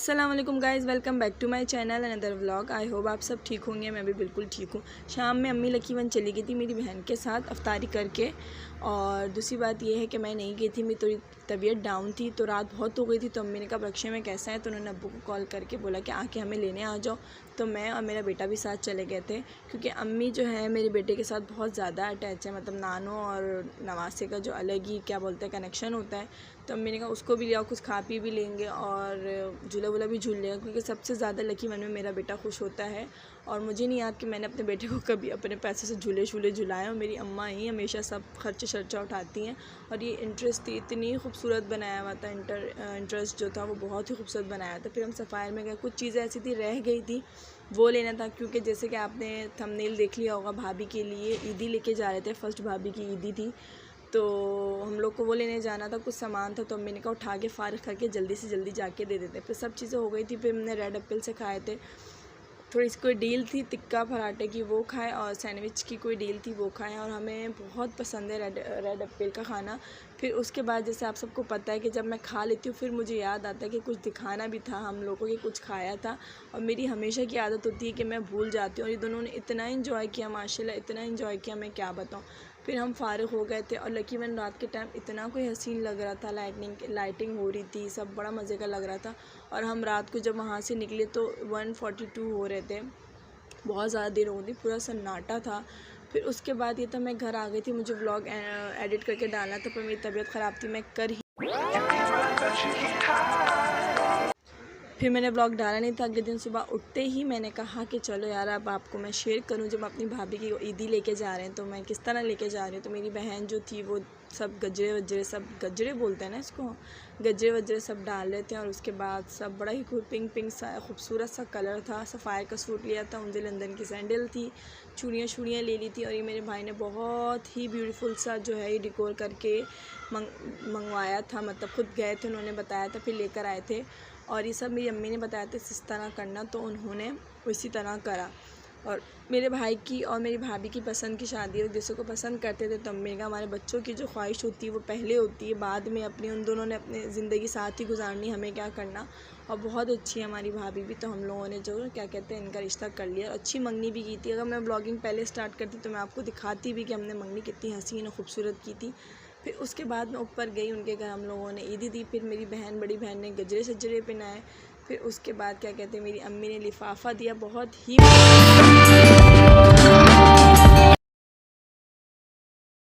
अस्सलाम वालेकुम guys, welcome back to my channel another vlog. I hope आप सब ठीक होंगे। मैं भी बिल्कुल ठीक हूँ। शाम में अम्मी लकी वन चली गई थी मेरी बहन के साथ अफ्तारी करके। और दूसरी बात ये है कि मैं नहीं गई थी, मेरी थोड़ी तबीयत डाउन थी, तो रात बहुत हो गई थी। तो अम्मी ने कहा रक्षा में कैसा है, तो उन्होंने अब्बू को कॉल करके बोला कि आके हमें लेने आ जाओ। तो मैं और मेरा बेटा भी साथ चले गए थे, क्योंकि अम्मी जो है मेरे बेटे के साथ बहुत ज़्यादा अटैच है। मतलब नानो और नवासे का जो अलग ही क्या बोलते हैं कनेक्शन होता है। तो अम्मी ने कहा उसको भी ले आओ, कुछ खा पी भी लेंगे और झूला वूला भी झूल लेगा, क्योंकि सबसे ज़्यादा लकी वन में मेरा बेटा खुश होता है। और मुझे नहीं याद कि मैंने अपने बेटे को कभी अपने पैसे से झूले शूले झुलाए, और मेरी अम्मा ही हमेशा सब खर्चा उठाती हैं। और ये इंटरेस्ट थी, इतनी खूबसूरत बनाया हुआ था, इंटरेस्ट जो था वो बहुत ही खूबसूरत बनाया था। फिर हम सफ़ायर में गए, कुछ चीज़ें ऐसी थी रह गई थी, वो लेना था। क्योंकि जैसे कि आपने थंबनेल देख लिया होगा, भाभी के लिए ईदी लेके जा रहे थे, फर्स्ट भाभी की ईदी थी, तो हम लोग को वो लेने जाना था, कुछ सामान था। तो अम्मी ने कहा उठा के फ़ारिग करके जल्दी से जल्दी जाके दे देते। फिर सब चीज़ें हो गई थी। फिर हमने रेड एप्पल से खाए थे, थोड़ी सी कोई डील थी टिक्का पराठे की, वो खाए, और सैंडविच की कोई डील थी, वो खाएं। और हमें बहुत पसंद है रेड एप्पल का खाना। फिर उसके बाद जैसे आप सबको पता है कि जब मैं खा लेती हूँ फिर मुझे याद आता है कि कुछ दिखाना भी था हम लोगों को, कुछ खाया था। और मेरी हमेशा की आदत होती है कि मैं भूल जाती हूँ, और ये दोनों ने इतना इन्जॉय किया, माशाल्लाह इतना इन्जॉय किया, मैं क्या बताऊँ। फिर हम फ़ारिग हो गए थे, और लकी वन रात के टाइम इतना कोई हसीन लग रहा था, लाइटिंग हो रही थी, सब बड़ा मज़े का लग रहा था। और हम रात को जब वहाँ से निकले तो 1:42 हो रहे थे, बहुत ज़्यादा देर हो गई, पूरा सन्नाटा था। फिर उसके बाद ये था मैं घर आ गई थी, मुझे व्लॉग एडिट करके डालना था, पर मेरी तबीयत ख़राब थी, मैं कर ही फिर मैंने ब्लॉग डाला नहीं था। अगले दिन सुबह उठते ही मैंने कहा कि चलो यार अब आपको मैं शेयर करूं, जब अपनी भाभी की ईदी लेके जा रहे हैं तो मैं किस तरह लेके जा रही हूँ। तो मेरी बहन जो थी वो सब गजरे वजरे, सब गजरे बोलते हैं ना इसको, गजरे वजरे सब डाल रहे थे। और उसके बाद सब बड़ा ही पिंक पिंक सा खूबसूरत सा कलर था। सफ़ायर का सूट लिया था, उनसे लंदन की सैंडल थी, चूड़ियाँ ले ली थी। और ये मेरे भाई ने बहुत ही ब्यूटीफुल सा जो है ये डिकोर करके मंगवाया था, मतलब खुद गए थे, उन्होंने बताया था, फिर लेकर आए थे। और ये सब मेरी अम्मी ने बताया था इस तरह करना, तो उन्होंने उसी तरह करा। और मेरे भाई की और मेरी भाभी की पसंद की शादी है, जिसको पसंद करते थे। तो अम्मी ने कहा हमारे बच्चों की जो ख्वाहिश होती है वो पहले होती है, बाद में अपनी उन दोनों ने अपनी ज़िंदगी साथ ही गुजारनी, हमें क्या करना। और बहुत अच्छी है हमारी भाभी भी, तो हम लोगों ने जो क्या कहते हैं इनका रिश्ता कर लिया। और अच्छी मंगनी भी की थी। अगर मैं ब्लॉगिंग पहले स्टार्ट करती तो मैं आपको दिखाती भी कि हमने मंगनी कितनी हसीन और ख़ूबसूरत की थी। फिर उसके बाद मैं ऊपर गई उनके घर, हम लोगों ने ईदी दी। फिर मेरी बड़ी बहन ने गजरे सजरे पहनाए। फिर उसके बाद क्या कहते हैं मेरी अम्मी ने लिफाफा दिया, बहुत ही